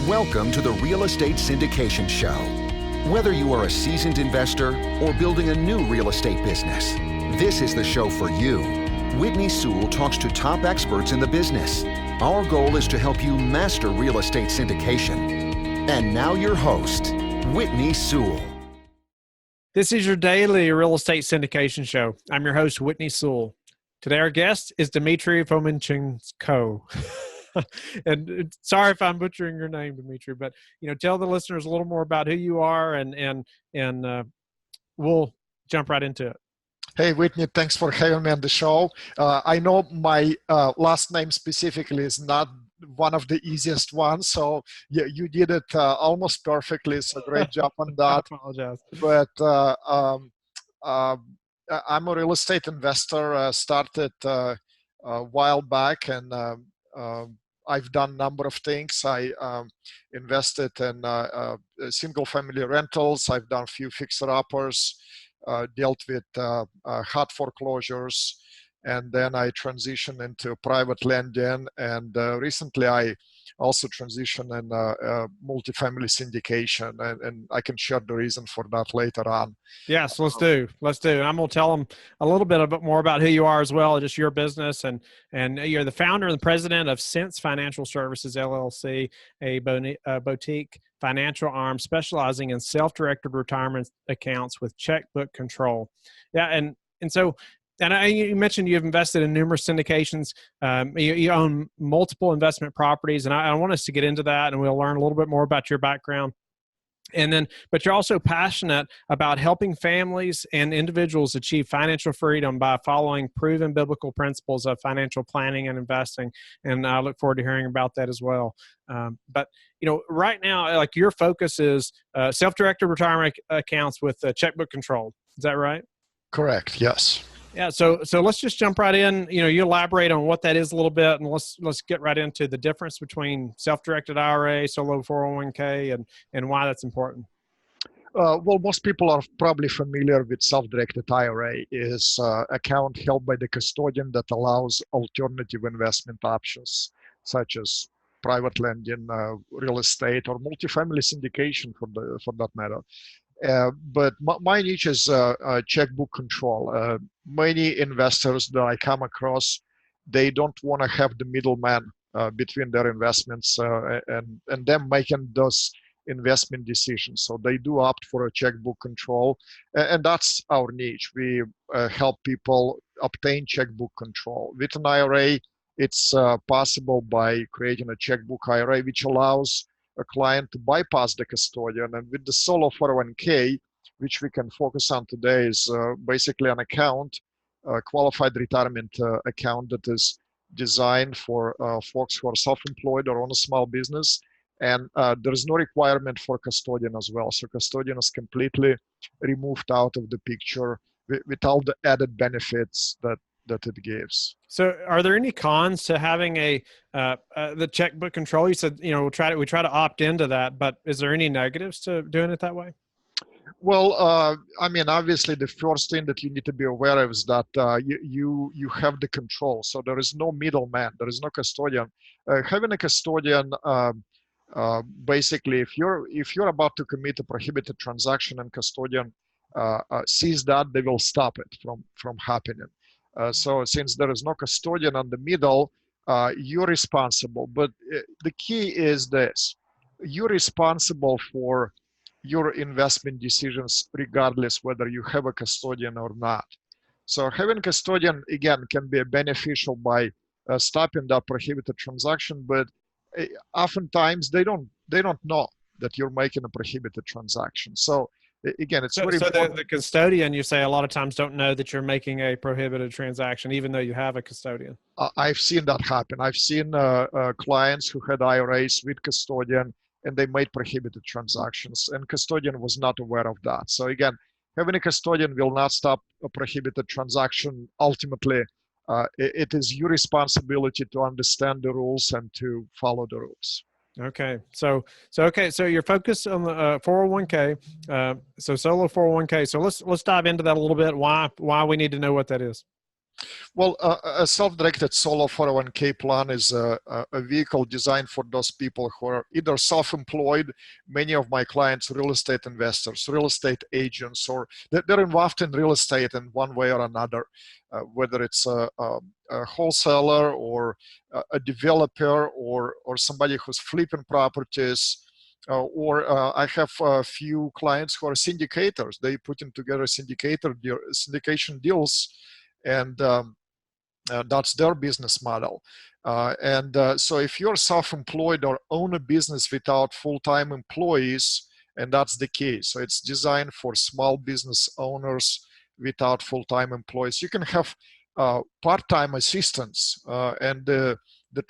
Welcome to the Real Estate Syndication Show. Whether you are a seasoned investor or building a new real estate business, this is the show for you. Whitney Sewell talks to top experts in the business. Our goal is to help you master real estate syndication. And now your host, Whitney Sewell. This is your daily real estate syndication show. I'm your host, Whitney Sewell. Today, our guest is Dmitriy Fomichenko. And sorry if I'm butchering your name, Dmitry, but tell the listeners a little more about who you are, and we'll jump right into it. Hey, Whitney, thanks for having me on the show. I know my last name specifically is not one of the easiest ones, so you did it almost perfectly. So great job on that. I apologize. But I'm a real estate investor. Started a while back, and I've done a number of things. I invested in single-family rentals. I've done a few fixer-uppers, dealt with hard foreclosures, and then I transitioned into private lending. And recently, I also transitioned in multifamily syndication, and I can share the reason for that later on. Yes, let's do. I'm going to tell them a little bit more about who you are as well, just your business, and you're the founder and president of Sense Financial Services LLC, a boutique financial arm specializing in self-directed retirement accounts with checkbook control. Yeah, and so. And you mentioned you've invested in numerous syndications. You own multiple investment properties, and I want us to get into that, and we'll learn a little bit more about your background. But you're also passionate about helping families and individuals achieve financial freedom by following proven biblical principles of financial planning and investing. And I look forward to hearing about that as well. But right now, like, your focus is self-directed retirement accounts with checkbook control. Is that right? Correct. Yes. Yeah, so let's just jump right in. You elaborate on what that is a little bit, and let's get right into the difference between self-directed IRA, solo 401k, and why that's important. Well, most people are probably familiar with self-directed IRA. Is account held by the custodian that allows alternative investment options, such as private lending, real estate, or multifamily syndication for that matter. But my niche is checkbook control. Many investors that I come across, they don't want to have the middleman between their investments and them making those investment decisions. So they do opt for a checkbook control, and that's our niche. We help people obtain checkbook control. With an IRA, it's possible by creating a checkbook IRA, which allows a client to bypass the custodian. And with the solo 401k, which we can focus on today, is basically an account, a qualified retirement account that is designed for folks who are self-employed or own a small business. And there is no requirement for custodian as well. So custodian is completely removed out of the picture with all the added benefits that it gives. So are there any cons to having the checkbook control? You said, we try to opt into that, but is there any negatives to doing it that way? Well, obviously the first thing that you need to be aware of is that you have the control. So there is no middleman, there is no custodian. Having a custodian, basically, if you're about to commit a prohibited transaction and custodian sees that, they will stop it from happening. So since there is no custodian on the middle, you're responsible. But the key is this: you're responsible for your investment decisions regardless whether you have a custodian or not. So having a custodian, again, can be beneficial by stopping that prohibited transaction, but oftentimes they don't know that you're making a prohibited transaction. So again, it's very important. So the custodian, you say, a lot of times don't know that you're making a prohibited transaction, even though you have a custodian. I've seen that happen. I've seen clients who had IRAs with custodian, and they made prohibited transactions, and custodian was not aware of that. So again, having a custodian will not stop a prohibited transaction. Ultimately, it is your responsibility to understand the rules and to follow the rules. Okay. So you're focused on the 401k, so solo 401k. So let's dive into that a little bit. Why we need to know what that is. Well, a self-directed solo 401k plan is a vehicle designed for those people who are either self-employed, many of my clients, real estate investors, real estate agents, or they're involved in real estate in one way or another, whether it's a wholesaler or a developer or somebody who's flipping properties. I have a few clients who are syndicators. They putting together syndication deals, and that's their business model. So if you're self-employed or own a business without full-time employees, and that's the key. So it's designed for small business owners without full-time employees. You can have part-time assistants, and the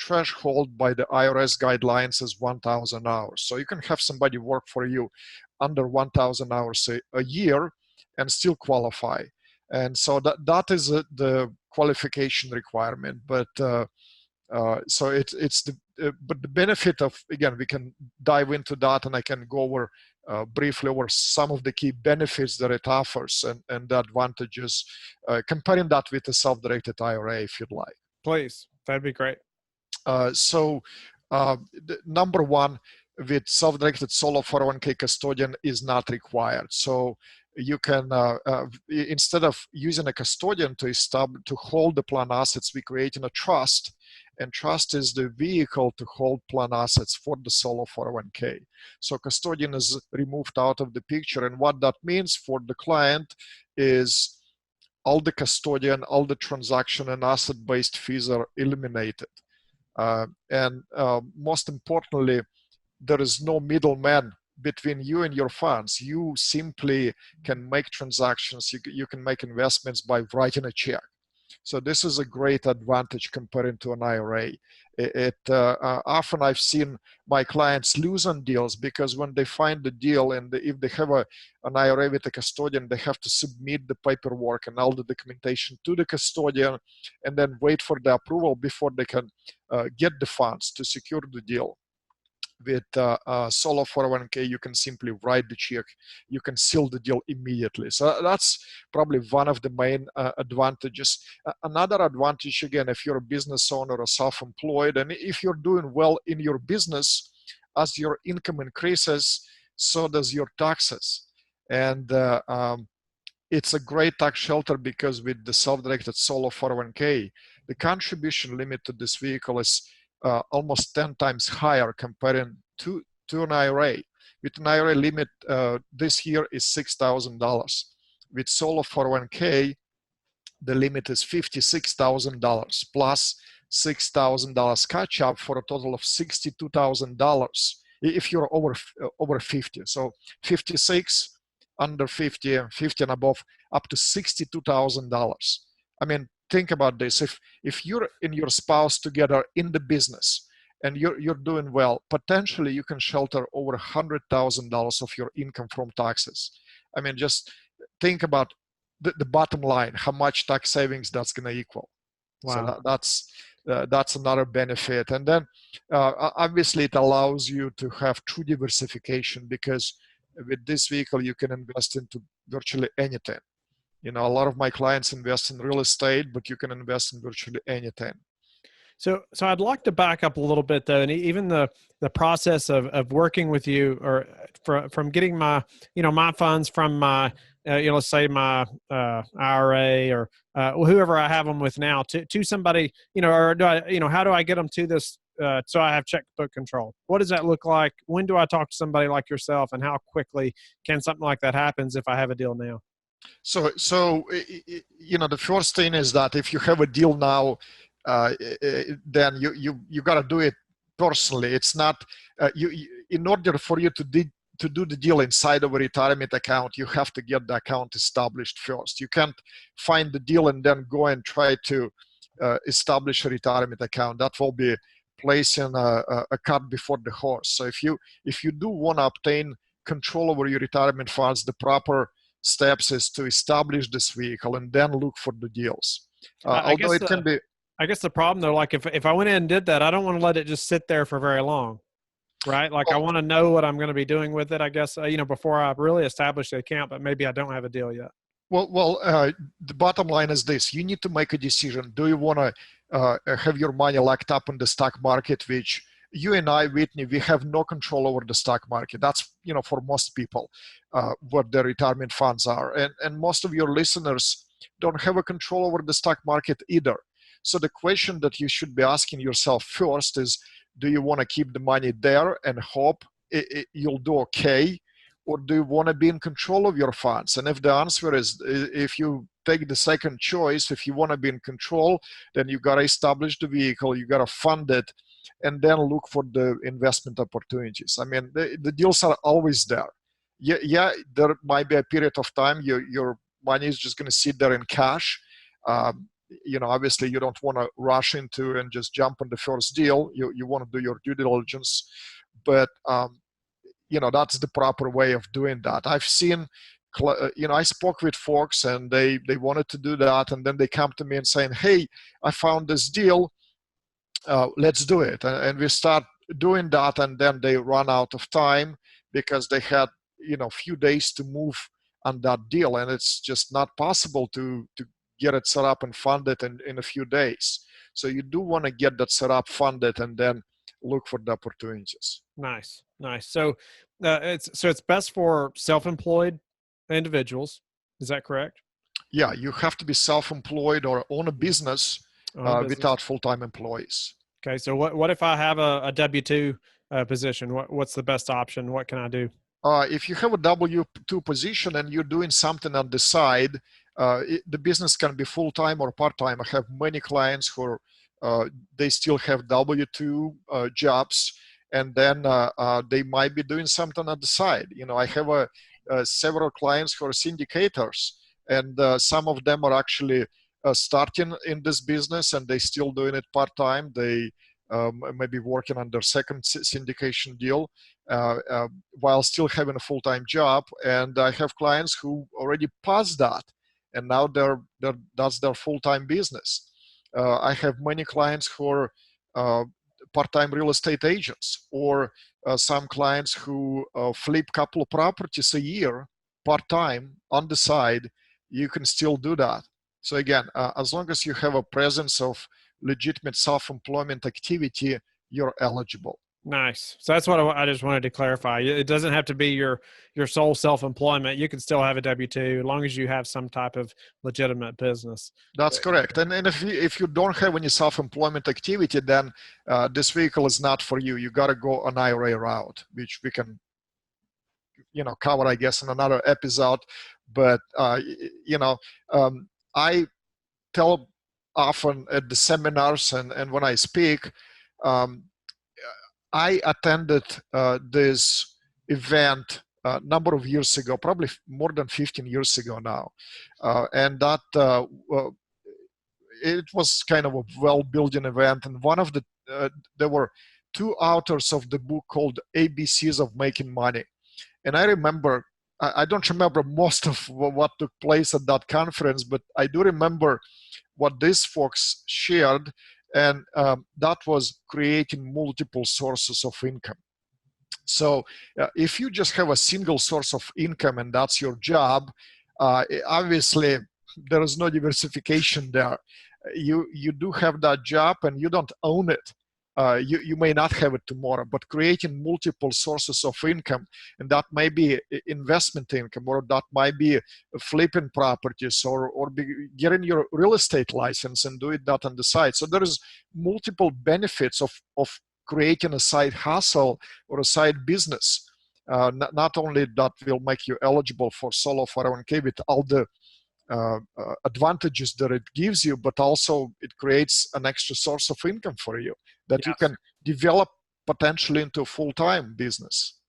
threshold by the IRS guidelines is 1,000 hours. So you can have somebody work for you under 1,000 hours a year and still qualify. And so that is the qualification requirement. But so it's the but the benefit of, again, we can dive into that, and I can go over briefly over some of the key benefits that it offers and the advantages, comparing that with a self-directed IRA, if you'd like. Please, that'd be great. Number one, with self-directed solo 401k custodian is not required. So you can, instead of using a custodian to hold the plan assets, we create in a trust, and trust is the vehicle to hold plan assets for the solo 401k. So custodian is removed out of the picture, and what that means for the client is all the custodian, all the transaction and asset-based fees are eliminated. Most importantly, there is no middleman between you and your funds. You simply can make transactions, you can make investments by writing a check. So this is a great advantage compared to an IRA. Often I've seen my clients lose on deals because when they find the deal, and if they have an IRA with a custodian, they have to submit the paperwork and all the documentation to the custodian and then wait for the approval before they can get the funds to secure the deal. With solo 401k, you can simply write the check, you can seal the deal immediately. So that's probably one of the main advantages. Another advantage, again, if you're a business owner or self-employed, and if you're doing well in your business, as your income increases, so does your taxes. And it's a great tax shelter because with the self-directed solo 401k, the contribution limit to this vehicle is almost 10 times higher comparing to an IRA. With an IRA limit this year is $6,000. With solo 401k, the limit is $56,000 plus $6,000 catch up for a total of $62,000 if you're over 50. So 56, under 50, 50 and above, up to $62,000. I mean, think about this. If you're and your spouse together in the business and you're doing well, potentially you can shelter over $100,000 of your income from taxes. I mean, just think about the bottom line, how much tax savings that's going to equal. Wow. So that's another benefit. And then obviously it allows you to have true diversification, because with this vehicle you can invest into virtually anything. You know, a lot of my clients invest in real estate, but you can invest in virtually anything. So I'd like to back up a little bit though, and even the process of working with you, or from getting my my funds from my let's say my IRA or whoever I have them with now to somebody, or do I, how do I get them to this so I have checkbook control? What does that look like? When do I talk to somebody like yourself, and how quickly can something like that happen if I have a deal now? So the first thing is that if you have a deal now, then you got to do it personally. It's not in order for you to do the deal inside of a retirement account, you have to get the account established first. You can't find the deal and then go and try to establish a retirement account. That will be placing a cart before the horse. So if you do want to obtain control over your retirement funds, the proper steps is to establish this vehicle and then look for the deals. Although it can be. I guess the problem though, like if I went in and did that, I don't want to let it just sit there for very long, right? Like I want to know what I'm going to be doing with it, I guess, before I really establish the account, but maybe I don't have a deal yet. The bottom line is this: you need to make a decision. Do you want to have your money locked up in the stock market, which you and I, Whitney, we have no control over the stock market. That's, for most people, what their retirement funds are. And most of your listeners don't have a control over the stock market either. So the question that you should be asking yourself first is, do you want to keep the money there and hope you'll do okay? Or do you want to be in control of your funds? And if the answer is, if you take the second choice, if you want to be in control, then you got to establish the vehicle, you got to fund it, and then look for the investment opportunities. I mean, the deals are always there. Yeah, there might be a period of time your money is just going to sit there in cash. Obviously you don't want to rush into and just jump on the first deal. You want to do your due diligence, but that's the proper way of doing that. I've seen, I spoke with folks and they wanted to do that, and then they come to me and saying, hey, I found this deal, let's do it. And we start doing that, and then they run out of time because they had, a few days to move on that deal, and it's just not possible to get it set up and funded in a few days. So you do want to get that set up, funded, and then look for the opportunities. Nice. So it's best for self-employed individuals. Is that correct? Yeah, you have to be self-employed or own a business, without full-time employees. Okay, so what if I have a W-2 position? What's the best option? What can I do? If you have a W-2 position and you're doing something on the side, the business can be full-time or part-time. I have many clients who they still have W-2 jobs, and then they might be doing something on the side. I have several clients who are syndicators, and some of them are actually starting in this business and they still doing it part-time. They may be working on their second syndication deal while still having a full-time job. And I have clients who already passed that, and now that's their full-time business. I have many clients who are part-time real estate agents, or some clients who flip couple of properties a year part-time on the side. You can still do that. So again, as long as you have a presence of legitimate self-employment activity, you're eligible. Nice. So that's what I just wanted to clarify. It doesn't have to be your sole self-employment. You can still have a W-2 as long as you have some type of legitimate business. That's correct. And if you don't have any self-employment activity, then this vehicle is not for you. You got to go an IRA route, which we can cover, I guess, in another episode. But I tell often at the seminars and when I speak, I attended this event a number of years ago, probably more than 15 years ago now. And that it was kind of a well-built event. And one of there were two authors of the book called ABCs of Making Money. And I remember, I don't remember most of what took place at that conference, but I do remember what these folks shared, and that was creating multiple sources of income. So if you just have a single source of income and that's your job, obviously there is no diversification there. You do have that job and you don't own it. You may not have it tomorrow, but creating multiple sources of income, and that may be investment income, or that might be flipping properties, or getting your real estate license and doing that on the side. So there is multiple benefits of creating a side hustle or a side business. Not only that will make you eligible for solo 401k with all the advantages that it gives you, but also it creates an extra source of income for you that you can develop potentially into a full-time business.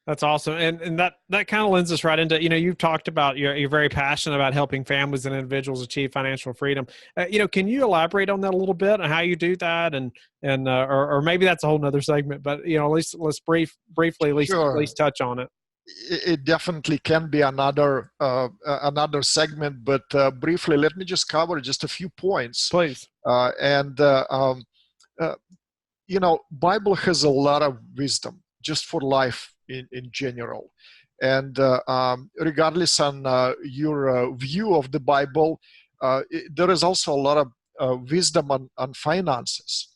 That's awesome. And that kind of lends us right into, you've talked about, you're very passionate about helping families and individuals achieve financial freedom. Can you elaborate on that a little bit and how you do that? Or maybe that's a whole nother segment, but, at least let's briefly at least touch on it. It definitely can be another segment, but briefly, let me just cover just a few points. Please. Bible has a lot of wisdom just for life in general. And regardless on your view of the Bible, there is also a lot of wisdom on finances.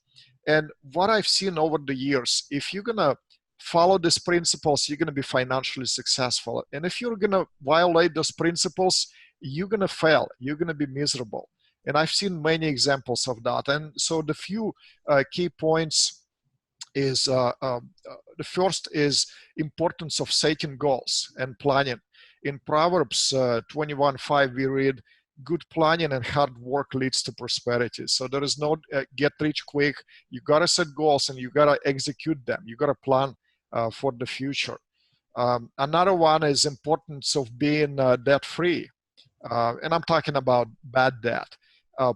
And what I've seen over the years, if you're going to follow these principles, you're going to be financially successful. And if you're going to violate those principles, you're going to fail. You're going to be miserable. And I've seen many examples of that. And so the few key points is the first is importance of setting goals and planning. In Proverbs 21:5, we read, good planning and hard work leads to prosperity. So there is no get rich quick. You got to set goals and you got to execute them. You got to plan for the future. Another one is importance of being debt free. And I'm talking about bad debt.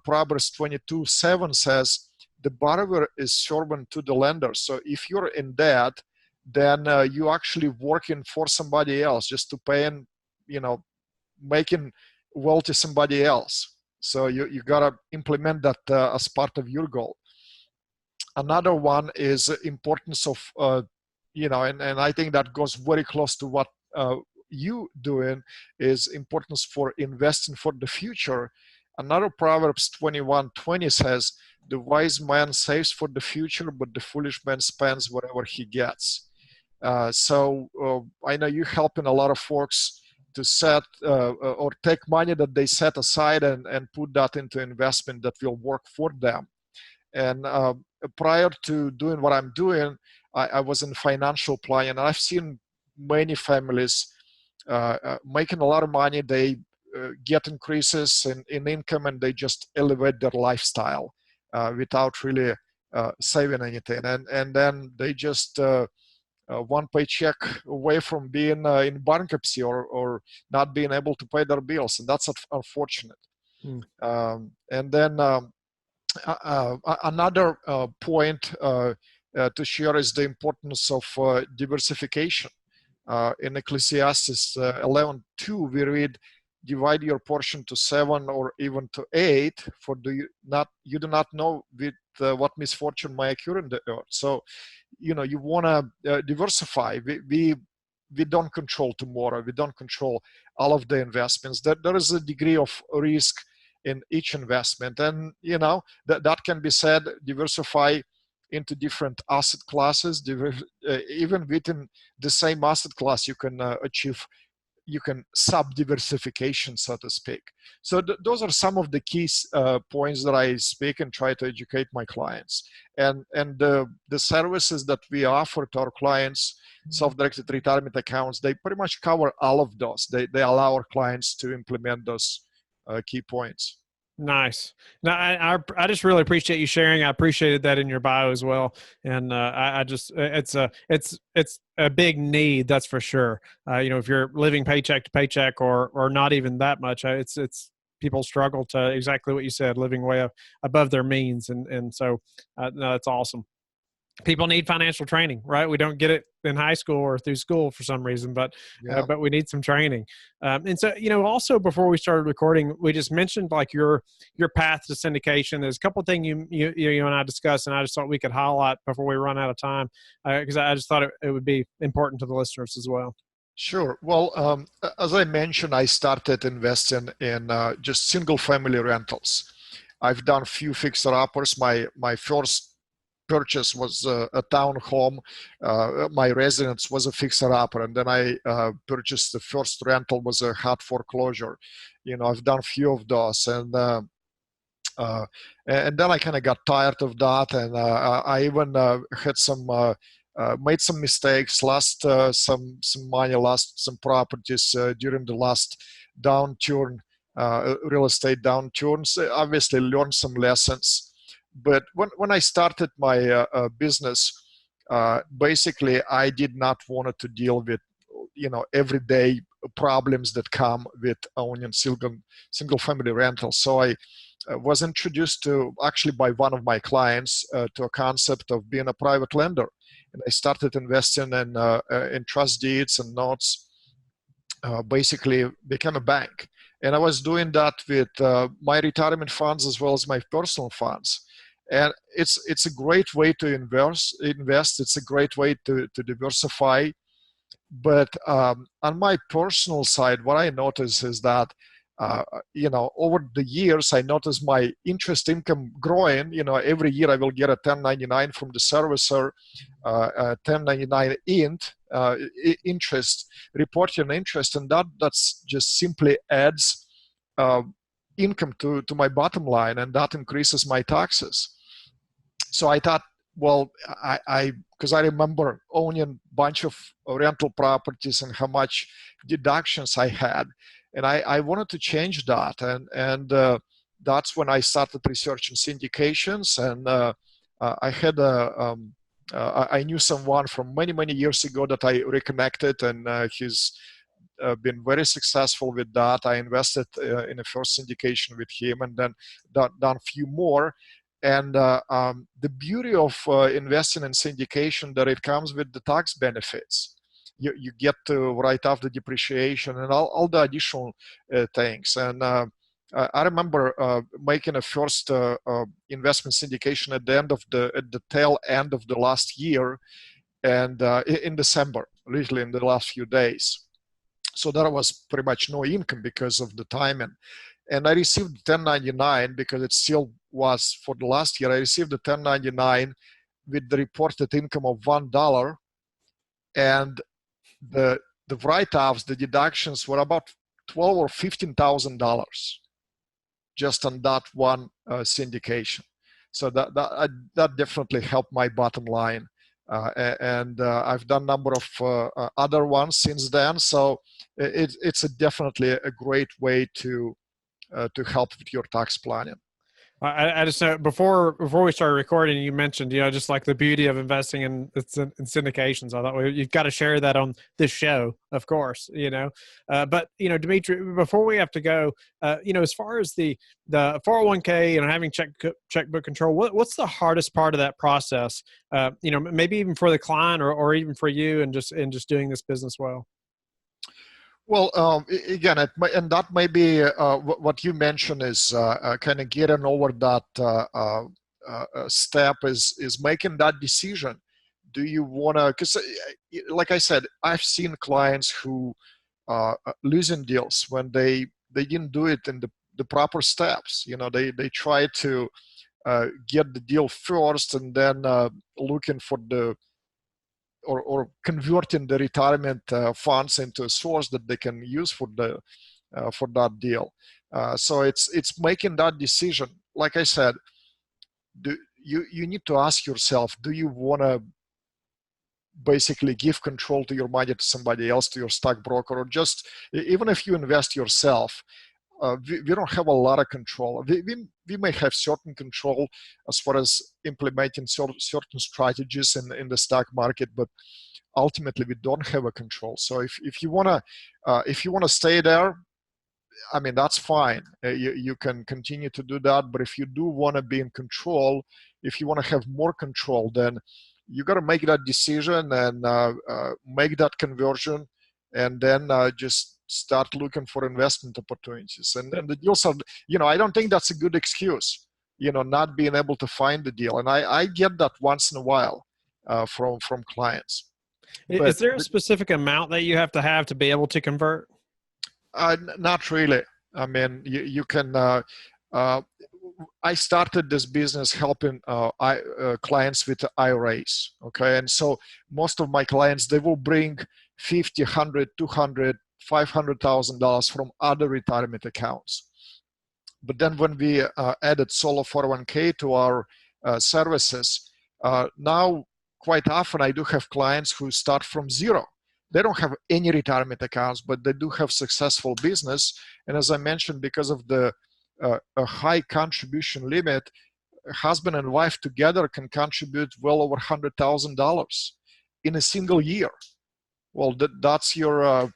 Proverbs 22:7 says, the borrower is servant to the lender. So if you're in debt, then you're actually working for somebody else just to pay and, making wealthy somebody else. So you got to implement that as part of your goal. Another one is importance of, and I think that goes very close to what you doing, is importance for investing for the future. Another Proverbs 21:20 says, the wise man saves for the future, but the foolish man spends whatever he gets. So I know you're helping a lot of folks to set or take money that they set aside and put that into investment that will work for them. And prior to doing what I'm doing, I was in financial planning, and I've seen many families making a lot of money. They get increases in income, and they just elevate their lifestyle without really saving anything. And then they just one paycheck away from being in bankruptcy or not being able to pay their bills, and that's unfortunate. And then another point to share is the importance of diversification. In Ecclesiastes 11:2, we read, divide your portion to 7 or even to 8, for you do not know with what misfortune may occur in the earth. So, you want to diversify. We don't control tomorrow. We don't control all of the investments. There is a degree of risk in each investment, and that can be said. Diversify into different asset classes. Even within the same asset class, you can achieve. You can sub-diversification, so to speak. So those are some of the key points that I speak and try to educate my clients. And the services that we offer to our clients, self-directed retirement accounts, they pretty much cover all of those. They allow our clients to implement those key points. Nice. No, I just really appreciate you sharing. I appreciated that in your bio as well. And I just, it's a big need, that's for sure. If you're living paycheck to paycheck or not even that much, it's people struggle to exactly what you said, living way above their means. And so, no, that's awesome. People need financial training, right? We don't get it in high school or through school for some reason, but we need some training. And so, also before we started recording, we just mentioned like your path to syndication. There's a couple of things you and I discussed, and I just thought we could highlight before we run out of time, because I just thought it would be important to the listeners as well. Sure. Well, as I mentioned, I started investing in just single family rentals. I've done a few fixer-uppers. My first purchase was a townhome. My residence was a fixer-upper, and then I purchased the first rental was a hot foreclosure. I've done a few of those, and then I kind of got tired of that, and I even had made some mistakes, lost some money, lost some properties during the last downturn, real estate downturns. Obviously, learned some lessons. But when I started my business, basically I did not want to deal with, everyday problems that come with owning single family rentals. So I was introduced to, actually by one of my clients, to a concept of being a private lender. And I started investing in trust deeds and notes, basically became a bank. And I was doing that with my retirement funds as well as my personal funds. And it's a great way to invest. It's a great way to diversify. But on my personal side, what I notice is that over the years, I noticed my interest income growing. Every year I will get a 1099 from the servicer, 1099 interest, reporting interest, and that's just simply adds uh, income to my bottom line, and that increases my taxes. So I thought, well, because I remember owning a bunch of rental properties and how much deductions I had, and I wanted to change that, and that's when I started researching syndications, and I had I knew someone from many years ago that I reconnected, and he's been very successful with that. I invested in a first syndication with him, and then done a few more. And the beauty of investing in syndication, that it comes with the tax benefits. You get to write off the depreciation and all the additional things. And I remember making a first investment syndication at the tail end of the last year, and in December, literally in the last few days. So there was pretty much no income because of the timing. And I received 1099 because it still was for the last year. I received the 1099 with the reported income of $1, and the write-offs, the deductions were about $12,000 or $15,000 just on that one syndication. So that definitely helped my bottom line. And I've done a number of other ones since then. So it's definitely a great way to help with your tax planning. I just know before we started recording, you mentioned, just like the beauty of investing in syndications. I thought you've got to share that on this show, of course, but Dmitry, before we have to go, as far as the 401k, having checkbook control, what's the hardest part of that process? Maybe even for the client or even for you, and just doing this business well. Well, again, and that may be what you mentioned is kind of getting over that step is making that decision. Do you want to, because like I said, I've seen clients who losing deals when they didn't do it in the proper steps. They try to get the deal first and then looking for the or converting the retirement funds into a source that they can use for that deal. So it's making that decision. Like I said, you need to ask yourself, do you want to basically give control to your money to somebody else, to your stockbroker, or just, even if you invest yourself, we don't have a lot of control. We may have certain control as far as implementing certain strategies in the stock market, but ultimately we don't have a control. So if you wanna stay there, I mean, that's fine. You can continue to do that. But if you do want to be in control, if you want to have more control, then you got to make that decision and make that conversion, and then just start looking for investment opportunities. And the deals are, I don't think that's a good excuse, not being able to find the deal. And I get that once in a while from clients. Is there a specific amount that you have to be able to convert? Not really. I mean, you can. I started this business helping clients with IRAs. Okay, and so most of my clients, they will bring $50, $100, $200, $500,000 from other retirement accounts. But then when we added solo 401k to our services, now quite often I do have clients who start from zero. They don't have any retirement accounts, but they do have successful business. And as I mentioned, because of the a high contribution limit, husband and wife together can contribute well over $100,000 in a single year. Well, that's your,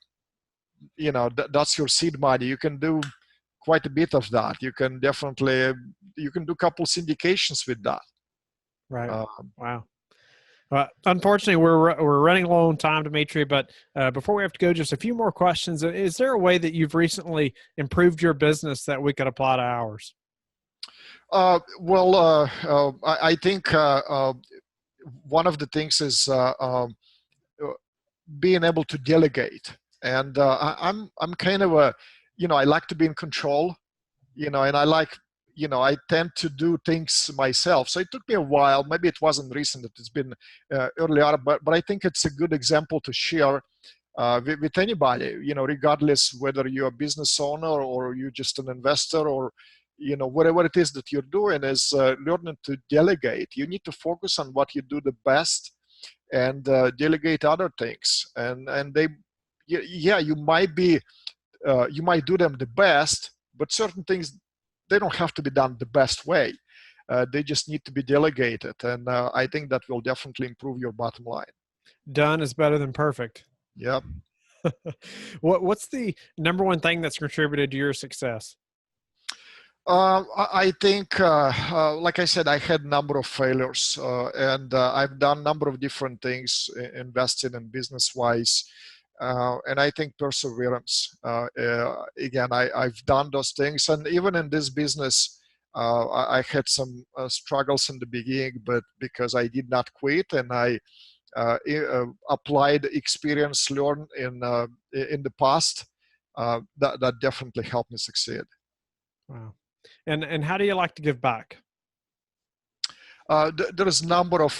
that's your seed money. You can do quite a bit of that. You can do a couple syndications with that. Right. Wow. Unfortunately, we're running low on time, Dmitry, but before we have to go, just a few more questions. Is there a way that you've recently improved your business that we could apply to ours? I think one of the things is being able to delegate. And I'm kind of a, I like to be in control, and I like, I tend to do things myself. So it took me a while. Maybe it wasn't recent, it's been earlier, but I think it's a good example to share with anybody, regardless whether you're a business owner or you're just an investor, or whatever it is that you're doing, is learning to delegate. You need to focus on what you do the best and delegate other things. And they, you might be, you might do them the best, but certain things, they don't have to be done the best way. They just need to be delegated. And I think that will definitely improve your bottom line. Done is better than perfect. Yep. What's the number one thing that's contributed to your success? I think, like I said, I had a number of failures, and I've done a number of different things, investing and business-wise, and I think perseverance. Again, I've done those things, and even in this business, I had some struggles in the beginning, but because I did not quit, and I applied experience learned in the past, that definitely helped me succeed. Wow. And how do you like to give back? There is a number of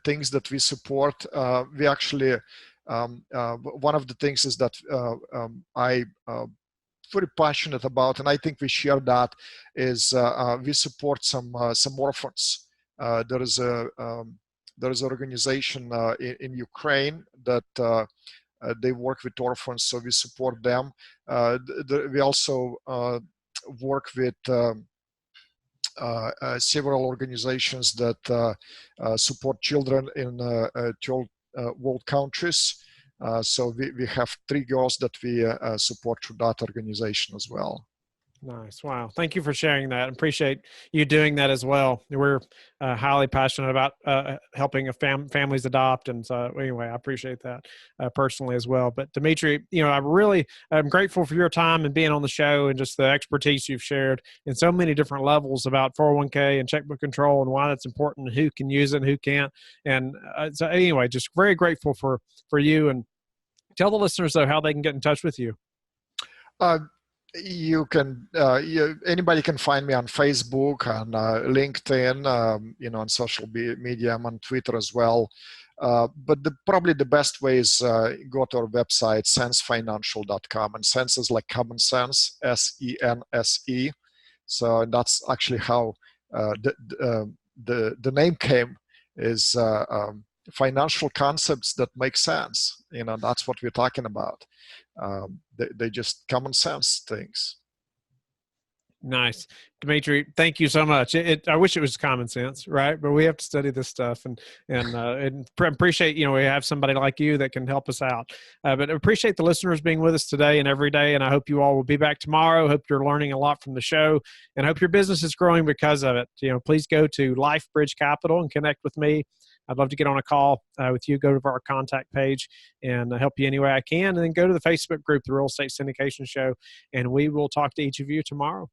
things that we support. We actually, one of the things is that I very passionate about, and I think we share that, is we support some orphans. There is an organization in Ukraine that they work with orphans, so we support them. We also work with several organizations that support children in third world countries. So we have 3 girls that we support through that organization as well. Nice. Wow. Thank you for sharing that. I appreciate you doing that as well. We're highly passionate about helping families adopt. And so anyway, I appreciate that personally as well. But Dmitry, I'm grateful for your time and being on the show, and just the expertise you've shared in so many different levels about 401k and checkbook control and why that's important, and who can use it and who can't. And so anyway, just very grateful for you. And tell the listeners, though, how they can get in touch with you. You can, anybody can find me on Facebook, on LinkedIn, on social media. I'm on Twitter as well. But probably the best way is go to our website, sensefinancial.com. And sense is like common sense, SENSE. So that's actually how the name came, is financial concepts that make sense. That's what we're talking about. They just common sense things. Nice. Dmitry, thank you so much. I wish it was common sense, right? But we have to study this stuff, and appreciate, we have somebody like you that can help us out. But I appreciate the listeners being with us today and every day, and I hope you all will be back tomorrow. Hope you're learning a lot from the show, and hope your business is growing because of it. Please go to LifeBridge Capital and connect with me. I'd love to get on a call with you. Go to our contact page and help you any way I can. And then go to the Facebook group, The Real Estate Syndication Show, and we will talk to each of you tomorrow.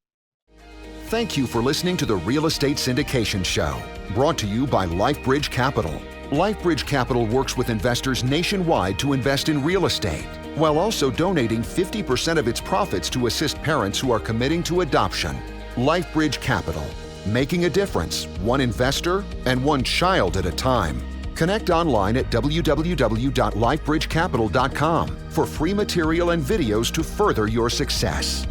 Thank you for listening to the Real Estate Syndication Show, brought to you by LifeBridge Capital. LifeBridge Capital works with investors nationwide to invest in real estate, while also donating 50% of its profits to assist parents who are committing to adoption. LifeBridge Capital, making a difference, one investor and one child at a time. Connect online at www.lifebridgecapital.com for free material and videos to further your success.